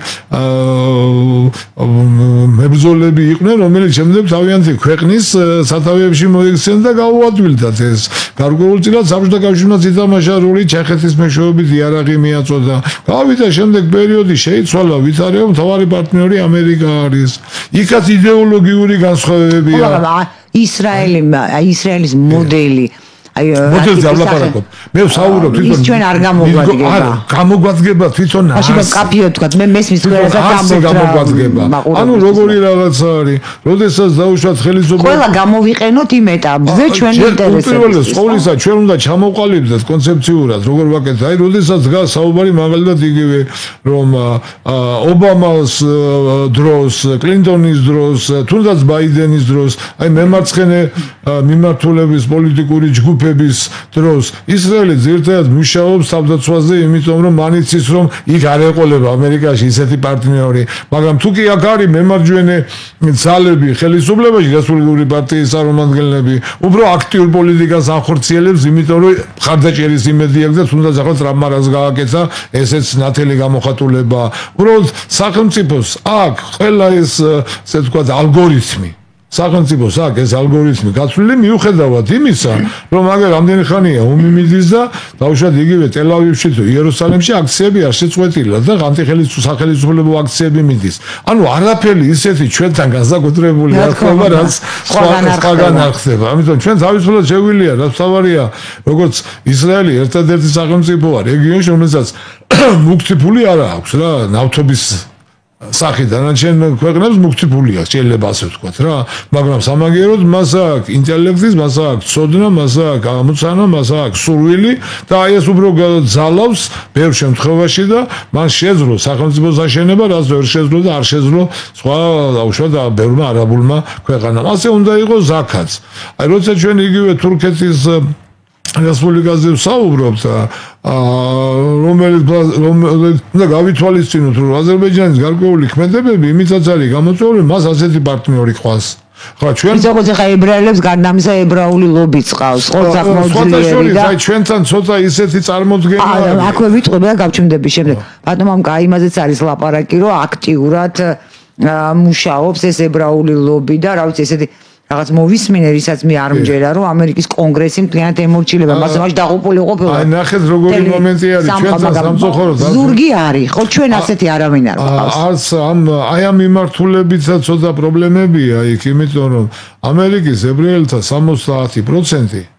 მებრძოლები იყვნენ, რომელიც შემდეგ თავიანთი ქვეყნის სათავეებში მოიქცნენ და გაუადვილდათ ეს. გარკვეულწილად საბჭოთა კავშირმაც ითამაშა როლი ჩეხეთის მეშვეობით იარაღი მიაწოდა. გავიდა შემდეგ პერიოდი შეიცვალა, ვითარება მთავარი პარტნიორი ამერიკა არის. იქაც იდეოლოგიური განსხვავებებია. ისრაელის მოდელი მოდელზე ავლაპარაკობ. მე ვსაუბრობ თვითონ. ის ჩვენ არ გამოგვადგება. არა, გამოგვადგება თვითონ. მაშინ კაფეო თქვა, მე მესმის ყველასა გამოგვადგება. ანუ როგორი რაღაცა არის, როდესაც დაუშვათ ხელისუფლება. ყველა გამოვიყენოთ იმ ეტაპზე ჩვენ ინტერესებს. პირველად სკოლისა ჩვენ უნდა ჩამოყალიბდეთ კონცეფციურად, როგორ ვაკეთებთ. აი, როდესაც დგას საუბარი მაგალითად იგივე, რომ ობამას დროს, კლინტონის დროს, თუნდაც ბაიდენის დროს, აი მემარცხენე მიმართულების პოლიტიკური ჯგუფების დროს ისრაელი ძირითადად მუშაობს თავდაცვაზე, იმიტომ რომ მან იცის რომ იქ არ ეყოლება ამერიკაში ისეთი პარტნიორი, მაგრამ თუ კი აქ არის მემარჯვენე ძალები ხელისუფლებაში, რესპუბლიკური პარტიის წარმომადგენლები უფრო აქტიურ პოლიტიკას ახორციელებს, იმიტომ რომ მხარდაჭერის იმედი აქვს და თუნდაც ახლა ტრამპს გააკეთა ესეც ნათელი გამოხატულება. უბრალოდ სახელმწიფოს აქ ყველა ეს ასე ვთქვათ ალგორითმი სახელმწიფოს აქ ეს ალგორითმი გაცვლილი მიუხედავად იმისა, რომ აგერ რამდენი ხანია ომი მიდის და დაუშვათ იგივე ტელ-ავივში თუ იერუსალიმში აქციები არ შეწყვეტილა და სახელმწიფო აქციები მიდის. ანუ არაფერი ისეთი ჩვენთან განსაკუთრებული არ ხდება, რაც სხვაგან არ ხდება. ამიტომ ჩვენ თავისუფლად შეგვიძლია, რაც თავარია, როგორც ისრაელი ერთადერთი სახელმწიფოა რეგიონში, რომელსაც მუქი ფული არ აქვს რა, ნავთობის სახით დანარჩენ ქვეყნებს მუქი ფული აქვს, შეიძლება ასე ვთქვათ რა, მაგრამ სამაგიეროდ მას აქვს ინტელექტის, მას აქვს ცოდნა, მას აქვს გამოცანა, მას აქვს სურვილი და აი ეს უფრო ძალავს ბევრ შემთხვევაში და მან შეძლო სახელმწიფოს აშენება, რაც ვერ შეძლო და არ შეძლო სხვა დაუშვათ ბევრმა არაბულმა ქვეყანამ. ასე უნდა იყოს აქაც. აი როცა ჩვენ იგივე თურქეთის რესპუბლიკაზე ვსაუბრობთ, რომელიც უნდა გავითვალისწინოთ, რომ აზერბაიჯანის გარკვეული ქმედებები იმითაც არის გამოწვეული, მას ასეთი პარტნიორი ყავს. ხა ჩვენ როგორც ახლა ებრაელებს გარდამისა ებრაული ლობიც ყავს, ოძახ მოძლიერი და ჩვენთან ცოტა ისეთი წარმოდგენა არის. აქვე ვიტყვი და გავჩნდები შემდეგ. ბატონო ამ კაიმაზეც არის ლაპარაკი, რომ აქტიურად მუშაობს ეს ებრაული ლობი და რა ვიცი ესეთი რაღაც მოვისმინე, რისაც მე არ მჯერა, რომ ამერიკის კონგრესი მთლიანად ემორჩილება, მასე დაღუპული ყოფილა. აი ნახეთ როგორი მომენტი არის ჩვენთან სამწუხაროდ. ზურგი არის, ხო ჩვენ ასეთი არავინ არ ყავს. არც აი ამ მიმართულებითაც ცოტა პრობლემებია იქ, იმიტომ რომ ამერიკის ებრაელთა 70%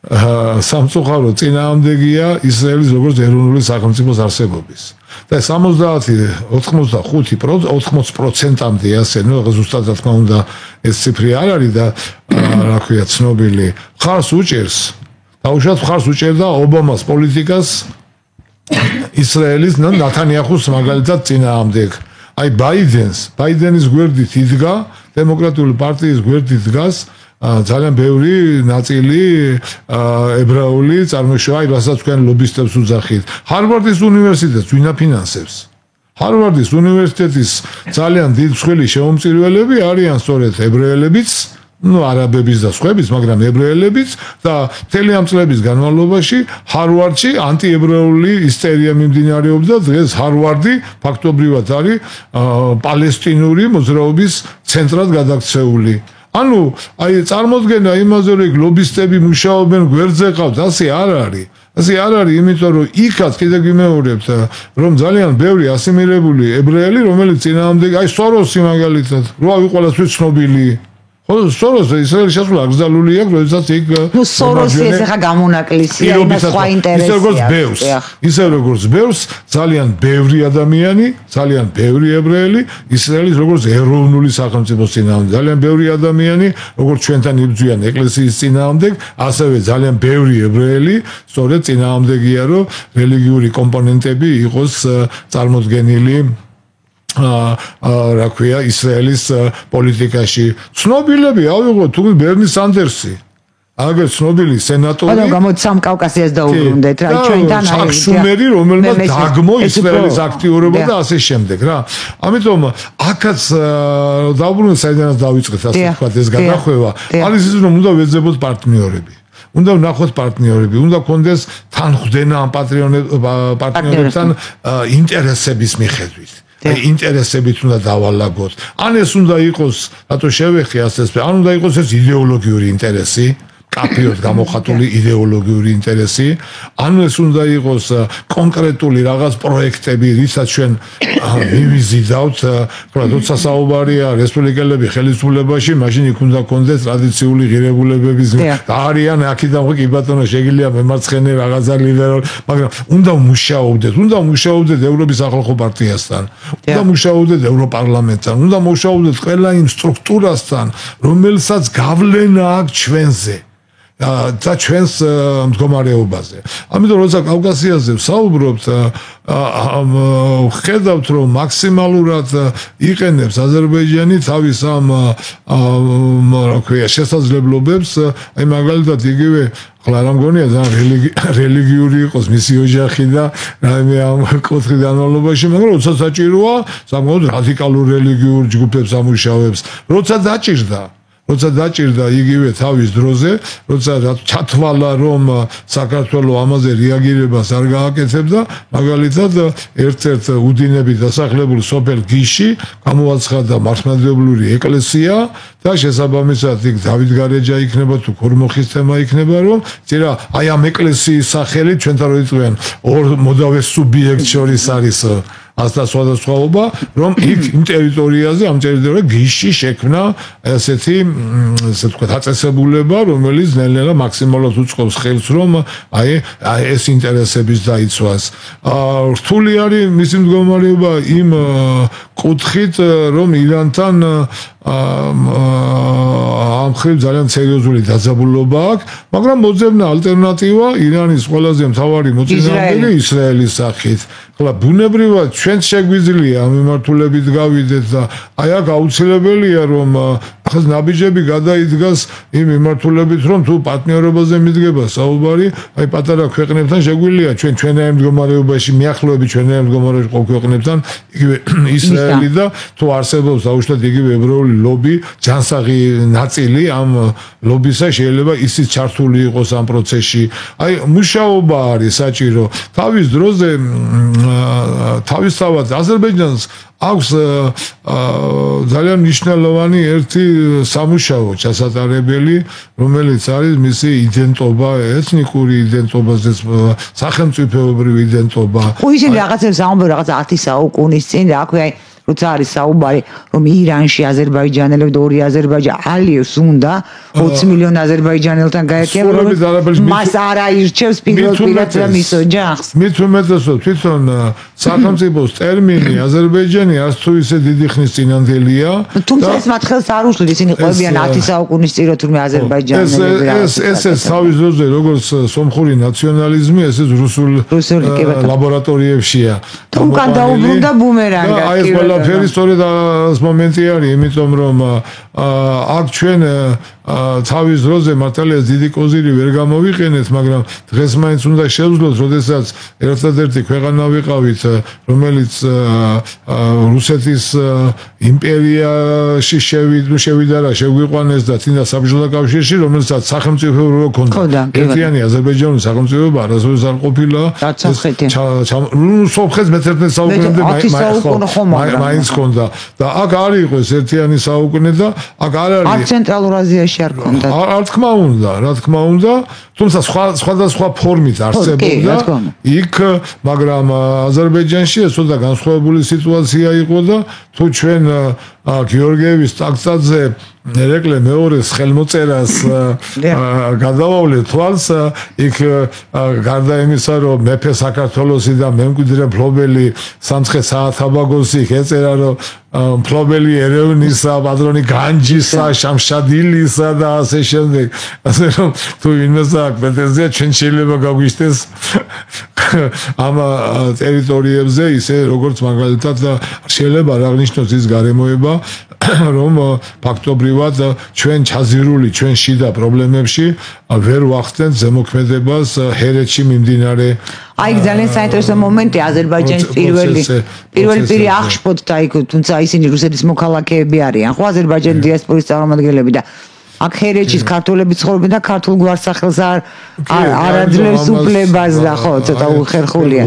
სამწუხაროდ წინააღმდეგია ისრაელის როგორც ეროვნული სახელმწიფოს არსებობის. და 80-85%-მდე ასე, ნუ ზუსტად რა თქმა უნდა ეს ციფრი არ არის და რა ქვია ცნობილი. ხარს უჭერს. დაუშვათ ხარს უჭერდა ობამას პოლიტიკას ისრაელის ნათანიაჰუს მაგალითად წინააღმდეგ. აი ბაიდენის გვერდით იდგა, დემოკრატიული პარტიის გვერდით დგას ძალიან ბევრი ნაწილი ებრაული წარმოშობა, აი რასაც თქვენ ლობისტებს უძახით. ჰარვარდის უნივერსიტეტს ვინ აფინანსებს? ჰარვარდის უნივერსიტეტის ძალიან დიდ მსხვილი შემომწირველები არიან სწორედ ებრაელებიც, არაბების და სხვების, მაგრამ ებრაელებიც და მთელი ამ წლების განმავლობაში ჰარვარდში ანტიებრაული ისტერია მიმდინარეობდა და დღეს ჰარვარდი ფაქტობრივად არის პალესტინური მოძრაობის ცენტრად გადაქცეული. ანუ აი წარმოდგენა იმაზე რომ ლობისტები მუშაობენ გვერდზე ყავთ, ასე არ არის. ასე არ არის, იმიტომ რომ იქაც კიდე გიმეორებთ, რომ ძალიან ბევრი ასიმილირებული ებრაელი, რომელიც წინააღმდეგ, აი სოროსი მაგალითად, რა ვიყოლასთვის ცნობილი. ხო, სოროსი ისრაელის შესულ აკრძალული აქვს, როდესაც იქ სოროსი ეს ახლა გამონაკლისია, იმას სხვა ინტერესია. ისე როგორც ბევრს, ძალიან ბევრი ადამიანი, ძალიან ბევრი ებრაელი ისრაელის როგორც ეროვნული სახელმწიფოს წინააღმდეგ, ძალიან ბევრი ადამიანი, როგორც ჩვენთან იბრძვიან ეკლესიის წინააღმდეგ, ასევე ძალიან ბევრი ებრაელი სწორედ წინააღმდეგია, რომ რელიგიური კომპონენტები იყოს წარმოდგენილი რა ქვია ისრაელის პოლიტიკაში. ცნობილები ავიღოთ თუ ბერნი სანდერსი. აგერ ცნობილი სენატორი. ანუ გამოცამ კავკასიას დაუბრუნდეთ რა ჩვენთან აი შუმერი რომელმაც დაგმო ისრაელის აქტიურობა და ასე შემდეგ რა. ამიტომ აქაც დაუბრუნდეთ საიდანაც დავიწყეთ ასე ვთქვათ ეს გადახვევა. არის ის რომ უნდა ვეძებოთ პარტნიორები. უნდა ვნახოთ პარტნიორები, უნდა გქონდეს თანხმდენა ამ პარტნიორებთან ინტერესების მიხედვით. ინტერესებით უნდა დავალაგოთ. ან ეს უნდა იყოს, რატო შევეხი ასე, ან უნდა იყოს ეს იდეოლოგიური ინტერესი, კაფეოდ გამოხატული იდეოლოგიური ინტერესი, ან ეს უნდა იყოს კონკრეტული რაღაც პროექტები, რისაც ჩვენ მივიზიდავთ, როცა საუბარია რესპუბლიკელები ხელისუფლებაში, მაშინ იქ უნდა გქონდეს ტრადიციული ღირებულებების და არიან აქედან კი ბატონო შეგიძლია მემარცხენე რაღაცა ლიბერალი, მაგრამ უნდა მუშაობდეთ ევროპის ახალ პარტიასთან, უნდა მუშაობდეთ ევროპარლამენტთან, უნდა მუშაობდეთ ყველა იმ სტრუქტურასთან, რომელსაც გავლენა აქვს ჩვენზე. და ჩვენს მდგომარეობაზე. ამიტომ როცა კავკასიაზე ვსაუბრობთ, ხედავთ რომ მაქსიმალურად იყენებს აზერბაიჯანი თავის ამ რა ქვია შესაძლებლობებს, აი მაგალითად იგივე ხლა რა მგონია ძალიან რელიგიური იყოს მისი ოჯახი და რაიმე ამ კუთხის განმავლობაში, მაგრამ როცა საჭიროა, საკმაოდ რადიკალურ რელიგიურ ჯგუფებს ამუშავებს, როცა დაჭირდა იგივე თავის დროზე, როცა ჩათვალა რომ საქართველოს ამაზე რეაგირებას არ გააკეთებდა, მაგალითად ერთ-ერთ უდინებით დასახლებულ სოფელ გიში გამოაცხადა მართლმადიდებლური ეკლესია და შესაბამისად იქ დავით გარეჯა იქნება თუ ქორმოხის თემა იქნება, რომ ცირა აი ამ ეკლესიის სახელით ჩვენთან რო იყვნენ ორ მოდავე სუბიექტ შორის არის ასდა სხვადასხვაობა, რომ იქ იმ ტერიტორიაზე, ამ ტერიტორიაზე გიში შექმნა ესეთი, ასე ვთქვათ, აწესებულება, რომელიც ნელ-ნელა მაქსიმალურად უწყობს ხელს, რომ აი ეს ინტერესების დაიცვას. რთული არის მისი მდგომარეობა იმ კუთხით, რომ ირანთან ამ მხრივ ძალიან სერიოზული დაძაბულობა აქვს, მაგრამ მოძებნა ალტერნატივა ირანის ყველაზე მთავარი მოწინააღმდეგე ისრაელის სახით. ხლა ბუნებრივად ჩვენც შეგვიძლია ამ მიმართულებით გავიდეთ და აი აქ აუცილებელია რომ ახლა ნაბიჯები გადაიდგას იმ მიმართულებით რომ თუ პარტნიორობაზე მიდგება საუბარი, აი პატარა ქვეყნებთან შეგვიძლია ჩვენაერ მდგომარეობაში მიახლოებით ჩვენაერ მდგომარეობაში ყოველ ქვეყნებთან იგივე ისრაელი და თუ არსებობს დაუშვათ იგივე ებრაული ლობი, ჯანსაღი ნაწილი ამ ლობისა შეიძლება ისიც ჩართული იყოს ამ პროცესში. აი მუშაობა არის საჭირო. თავის დროზე თავისთავად აზერბაიჯანს აქვს ძალიან მნიშვნელოვანი ერთი სამუშაო ჩასატარებელი, რომელიც არის მისი იდენტობა, ეთნიკური იდენტობა, სახელმწიფოებრივი იდენტობა. ისინი რაღაცებს ამბობენ, რაღაც 10 საუკუნის წინ, რა ქვია, როცა არის საუბარი, რომ ირანში აზერბაიჯანელები და ორი ალიევს უნდა 20 მილიონი აზერბაიჯანელთან გაერთიანება, რომ მას არ აირჩევს პირველად და მის ოჯახს. მით უმეტესად თვითონ სახელმწიფოს ტერმინი აზერბაიჯანი არც თუ ისე დიდი ხნის წინანდელია. თუმცა ეს მათ ხელს არ უშლით, ისინი ყვებიან 10 საუკუნის წინ, თურმე აზერბაიჯანელები. ეს თავის დროზე როგორც სომხური ნაციონალიზმი, ესეც რუსული ლაბორატორიებშია. უკან დაუბრუნდა ბუმერანგად. ყველაფერი სწორედ ეს მომენტი არის, იმიტომ რომ აქ ჩვენ თავის დროზე მართალია დიდი კოზირი ვერ გამოვიყენეთ, მაგრამ დღეს მაინც უნდა შევძლოთ, როდესაც ერთადერთი ქვეყანა ვიყავით, რომელიც რუსეთის იმპერიაში შევიდა რა შეგვიყვანეს და წინა საბჭოთა კავშირში, რომელსაც სახელმწიფო ჰქონდა. ერთიანი აზერბაიჯანის სახელმწიფოება არასდროს არ ყოფილა. სომხეთს მე-11 საუკუნემდე მაინც ჰქონდა და აქ არ იყო ეს ერთიანი საუკუნე და აქ არ არის. არ ცენტრალურ აზიაში არ ჰქონდა. რა თქმა უნდა, თუმცა სხვადასხვა ფორმით არსებობდა იქ, მაგრამ აზერბაიჯანში ცოტა განსხვავებული სიტუაცია იყო და თუ ჩვენ გიორგიევის ტრაქტატზე ერეკლე მეორეს ხელმოწერას გადავავლეთ თვალს, იქ გარდა იმისა, რომ მეფე საქართველოსი და მემკვიდრე მფლობელი სამცხე საათაბაგოსი იქ ეწერა, რომ მფლობელი ერევნისა, პატრონი განჯისა, შამშადილისა და ასე შემდეგ. ასე რომ თუ ვინმეს აქვს პრეტენზია, ჩვენ შეიძლება გაგვიშტეს ამ ტერიტორიებზე, ისე როგორც მაგალითად შეიძლება არ აღნიშნოს ის გარემოება, რომ ფაქტობრივად ჩვენ ჩაზირული ჩვენ შიდა პრობლემებში ვერ ვახდენთ ზემოქმედებას ჰერეთში მიმდინარე. აი ძალიან საინტერესო მომენტი აზერბაიჯანის პირველი პირი აღშფოთ და იქ თუმცა ისინი რუსეთის მოქალაქეები არიან, ხო აზერბაიჯანის დიასპორის წარმომადგენლები და აქ ჰერეთშიც ქართველები ცხოვრობენ და ქართულ გვარსახელს არ აძლევს უფლებას და ხო ცოტა უხერხულია.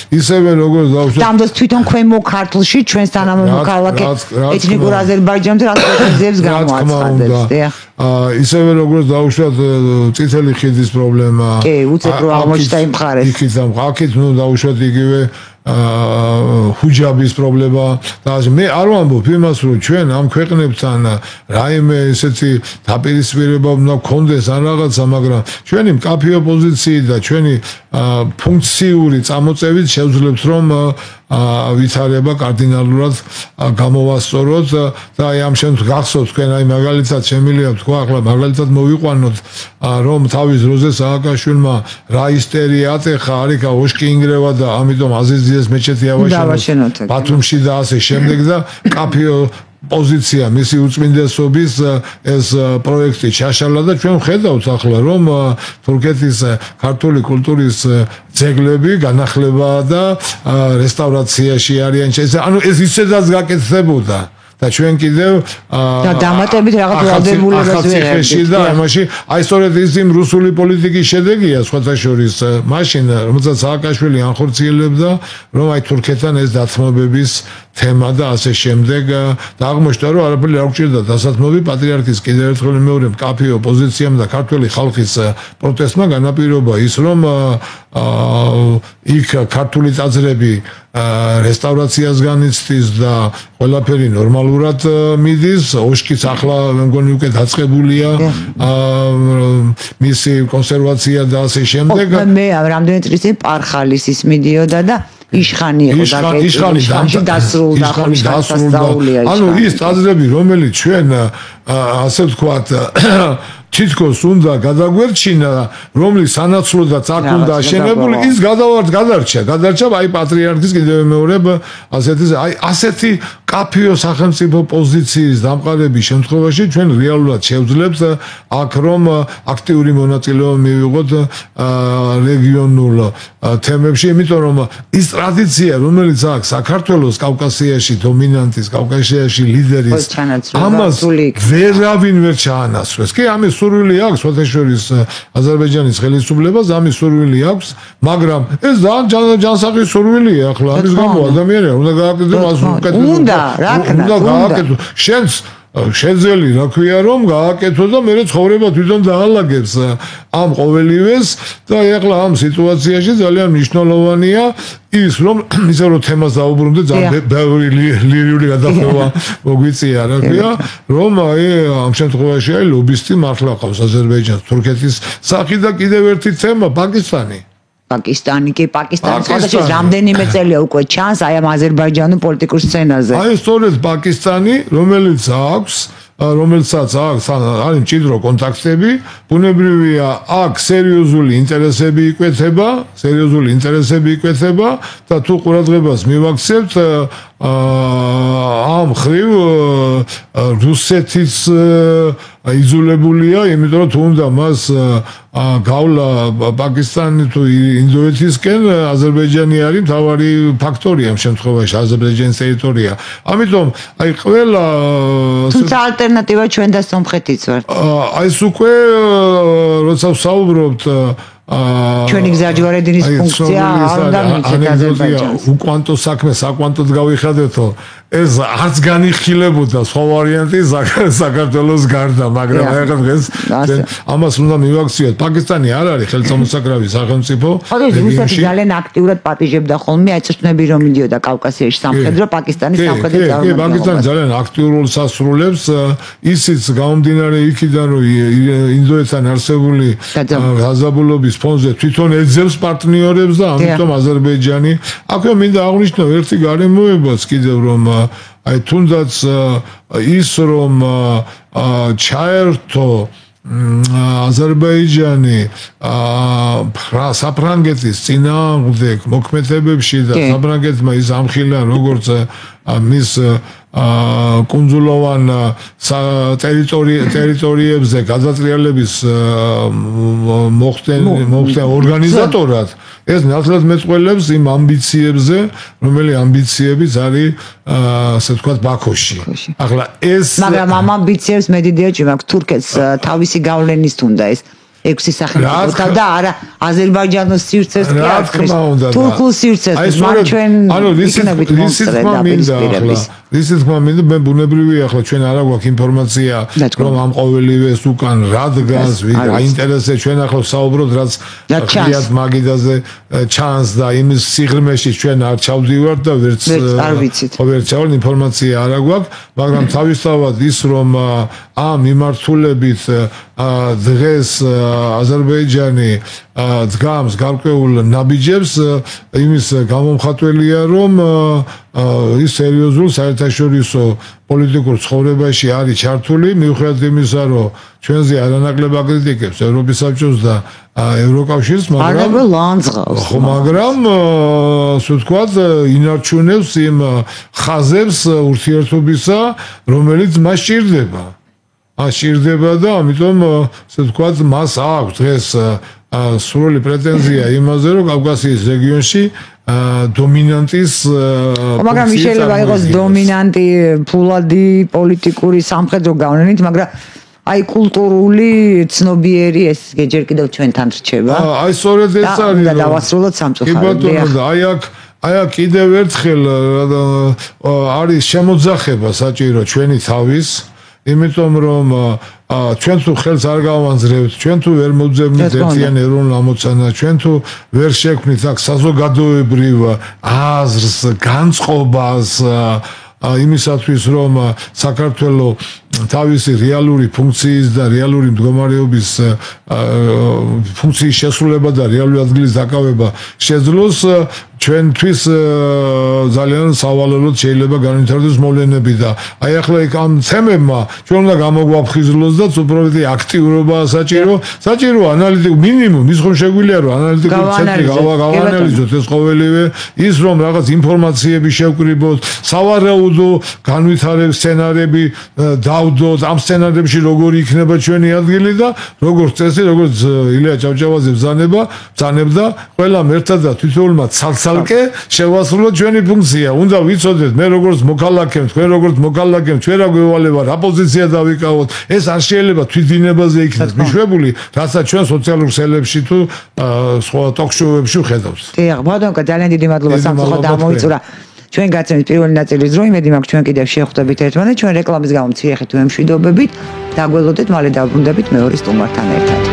ისევე როგორც დავუშვათ. დამდეს თვითონ ქვემო ქართლში ჩვენს თანამოქალაქე ეთნიკურ აზერბაიჯანზე რა პრობლემებს გამოაცხადებს, დიახ. ისევე როგორც დავუშვათ წითელი ხიდის პრობლემა. კი, უცებრო აღმოჩნდა იმ მხარეს. აქეთ დავუშვათ იგივე ჰუჯაბის პრობლემა და მე არ ვამბობ იმას, რომ ჩვენ ამ ქვეყნებთან რაიმე ესეთი დაპირისპირება უნდა გქონდეს ან რაღაცა, მაგრამ ჩვენი მკაფიო პოზიციით და ჩვენი ფუნქციური წამოწევით შევძლებთ, რომ ვითარება კარდინალურად გამოვასწოროთ და აი ამ შემთხვევაში გახსოვთ თქვენ აი მაგალითად შემიძლია თქვა ახლა მაგალითად მოვიყვანოთ რომ თავის დროზე სააკაშვილმა რა ისტერია ატეხა არიქა ოშკი ინგრევა და ამიტომ აზიზიეს მეჩეთი ავაშენოთ ბათუმში და ასე შემდეგ და კაფიო პოზიცია მისი უწმინდესობის ეს პროექტი ჩაშალა და ჩვენ ხედავთ ახლა რომ თურქეთის ქართული კულტურის ძეგლები განახლებაა და რესტავრაციაში არიან ანუ ეს ისედაც გაკეთდებოდა და ჩვენ კიდევ და დამატებით რაღაც ვალდებულებას ვიღებთ და იმაში აი სწორედ ის იმ რუსული პოლიტიკის შედეგია სხვათა შორის მაშინ რომელსაც სააკაშვილი ანხორციელებდა რომ აი თურქეთთან ეს დათმობების თემა და ასე შემდეგ და აღმოჩნდა რომ არაფერი არ გჭირდა დასათმობი პატრიარქის კიდევ ერთხელ მეორე მკაფიო პოზიციამ და ქართული ხალხის პროტესტმა განაპირობა ის რომ იქ ქართული ტაძრები რესტავრაციას განიცდის და ყველაფერი ნორმალურად მიდის ოშკიც ახლა მე მგონი უკვე დაწყებულია მისი კონსერვაცია და ასე შემდეგ მე რამდენი წლის წინ პარხალისის მიდიოდა და იშხანი იყო და იშხანში დასრულდა ანუ ის ტაძრები რომელიც ჩვენ ასე ვთქვათ თითქოს უნდა გადაგვერჩინა რომლის სანაცვლოდაც აქ უნდა აშენებული ის გადარჩა აი პატრიარქის კიდევ მეორე ასეთი კაფიო სახელმწიფო პოზიციის დამყარების შემთხვევაში ჩვენ რეალურად შევძლებთ აქ რომ აქტიური მონაწილეობა მივიღოთ რეგიონულ თემებში იმიტომ რომ ის ტრადიცია რომელიც აქვს საქართველოს კავკასიაში დომინანტის კავკასიაში ლიდერის ამას ვერავინ ვერ ჩაანაცვლეს კი ამის სურვილი აქვს სხვათაშორის აზერბაიჯანის ხელისუფლებას ამის სურვილი აქვს მაგრამ ეს ძალიან ჯანსაღი სურვილია ახლა ამის გამო ადამიანია უნდა გააკეთოს უნდა გააკეთო შენს შეძელი რა ქვია რომ გააკეთო და მე ცხოვრება თვითონ დაალაგებს ამ ყოველივეს და ეხლა ამ სიტუაციაში ძალიან მნიშვნელოვანია ის რომ ისე რომ თემას დაუბრუნდე ძალიან ბევრი ლირიული გადახვევა მოგვიწია რა ქვია რომ აი ამ შემთხვევაში აი ლობისტი მართლა ყავს აზერბაიჯანს თურქეთის სახი და კიდევ ერთი თემა პაკისტანი კი პაკისტანის შესაძლოა რამდენიმე წელია უკვე ჩანს აი ამ აზერბაიჯანულ პოლიტიკურ სცენაზე აი სწორედ პაკისტანი რომელსაც აქვს არის მჭიდრო კონტაქტები ბუნებრივია აქ სერიოზული ინტერესები იკვეთება და თუ ყურადღებას მივაქცევთ ამ ხრივ რუსეთის იზოლებულია, იმიტომ რომ თუნდა მას გავლა პაკისტანი თუ ინდოეთისკენ, აზერბაიჯანი არის მთავარი ფაქტორი ამ შემთხვევაში, აზერბაიჯანის ტერიტორია. ამიტომ აი ყველა თუმცა ალტერნატივა ჩვენ და სომხეთიც ვართ. აი ეს უკვე როცა ვსაუბრობთ ჩვენი გზაჯვარედინის ფუნქცია არ უნდა მიცეთ აზერბაიჯანს. უკვანტო საქმე საკვანტოდ გავიხადეთო, ეს არც განიხილებოდა სხვა ვარიანტი საქართველოს გარდა, მაგრამ ახლა დღეს ამას უნდა მივაქციოთ. პაკისტანი არ არის ხელსამოსაკრავი სახელმწიფო. რუსეთი ძალიან აქტიურად პატიჟებდა ხოლმე, ეცნები რომ მიდიოდა კავკასიაში სამხედრო, პაკისტანის სამხედრო კი, პაკისტანი ძალიან აქტიურს ასრულებს, ისიც გამომდინარე იქიდან რომ ინდოეთთან არსებული გაზაბულობის ფონზე თვითონ ეძებს პარტნიორებს და ამიტომ აზერბაიჯანი აქვე მინდა აღნიშნო ერთი გარემოებაც კიდევ რომ აი თუნდაც ის რომ ჩაერთო აზერბაიჯანი საფრანგეთის წინააღმდეგ მოქმედებებში და საფრანგეთმა ის ამხილა როგორც მის კუნძულოვან ტერიტორიებზე გადატრიალების მოხდენ ორგანიზატორად ეს ნათლად მეწყვილებს იმ ამბიციებზე, რომელიც ამბიციებიც არის ასე ვთქვათ ბაქოში. ახლა ეს მაგრამ ამ ამბიციებს მე დიდი ეჭვი მაქვს თურქეთს თავისი გავლენის თუნდა ეს 6 სახელმწიფო და არა აზერბაიჯანის სივრცეს კი არ თურქულ სივრცეს მაგრამ ჩვენ იქნებით ისიც თქმა მინდა მე ბუნებრივია ახლა ჩვენ არა გვაქვს ინფორმაცია რომ ამ ყოველივეს უკან რადგანს აინტერესებს ჩვენ ახლა საუბრობთ რაც ღიად მაგიდაზე ჩანს და იმის სიღრმეში ჩვენ არ ჩავდივართ და ვერც ჩავარ ინფორმაცია არა გვაქვს მაგრამ თავისთავად ის რომ ამ მიმართულებით დღეს აზერბაიჯანი დგამს გარკვეულ ნაბიჯებს იმის გამომხატველია რომ ის სერიოზულ საერთაშორისო პოლიტიკურ ცხოვრებაში არის ჩართული მიუხედავად იმისა რომ ჩვენზე არანაკლებ აკრიტიკებს ევროპის საბჭოს და ევროკავშირს მაგრამ ასე ვთქვათ ინარჩუნებს იმ ხაზებს ურთიერთობისა რომელიც მას სჭირდება აშირდება და ამიტომ ასე ვთქვათ მას აქვს დღეს სრული პრეტენზია იმაზე რომ კავკასიის რეგიონში დომინანტის მაგრამ შეიძლება იყოს დომინანტი ფულადი პოლიტიკური სამხედრო გავლენით მაგრამ აი კულტურული ცნობიერი ეს ჯერ კიდევ ჩვენთან რჩება აი სწორედ ეს არის და დავასრულოთ სამწუხაროდ აი კიდევ ერთხელ არის შემოძახება საჭირო ჩვენი თავის იმიტომ რომ ჩვენ თუ ხელს არ გავანძრევთ, ჩვენ თუ ვერ მოძებნით ერთიან ეროვნულ ამოცანას, ჩვენ თუ ვერ შექმნით აქ საზოგადოებრივ აზრს, განწყობას იმისათვის რომ საქართველოს თავისი რეალური ფუნქციის და რეალური მდგომარეობის ფუნქციის შესრულება და რეალური ადგილის დაკავება შეძლოს ჩვენთვის ძალიან სავალალოდ შეიძლება განვითარდეს მოვლენები და აი ახლა იქ ამ თემებმა ჩვენ უნდა გამოგვაფხიზლოს და უბრალოდ აქტიურობა საჭირო ანალიტიკ მინიმუმ ის ხომ შეგვიძლია რომ ანალიტიკური ცენტრი გავანალიზოთ ეს ყოველივე ის რომ რაღაც ინფორმაციები შევკრიბოთ სავარაუდო განვითარების სცენარები დავდოთ ამ სცენარებში როგორი იქნება ჩვენი ადგილი და როგორც წესი როგორც ილია ჭავჭავაძე ბრძანებდა ყველამ ერთად და თითოეულმა ცალკე შევასრულოთ ჩვენი ფუნქცია. უნდა ვიცოდეთ მე როგორც მოქალაქემ, თქვენ როგორც მოქალაქემ, ჩვენ რა გვევალება, რა პოზიცია დავიკავოთ. ეს არ შეიძლება თვითდინებაზე იქნას მიშვებული, რასაც ჩვენ სოციალურ ქსელებში თუ სხვა ტოქ-შოუებში ვხედავთ. დიახ, ბატონო, ძალიან დიდი მადლობა სამწუხაროდ დამოიწურა. ჩვენ გაცემთ პირველი ნაწილის დრო, იმედი მაქვს ჩვენ კიდევ შევხვდებით ერთმანეთს, ჩვენ რეკლამის გამო მცირე ხით ვემშვიდობებით, დაგველოდეთ, მალე დავბრუნდებით მეორე სტუმართან ერთად.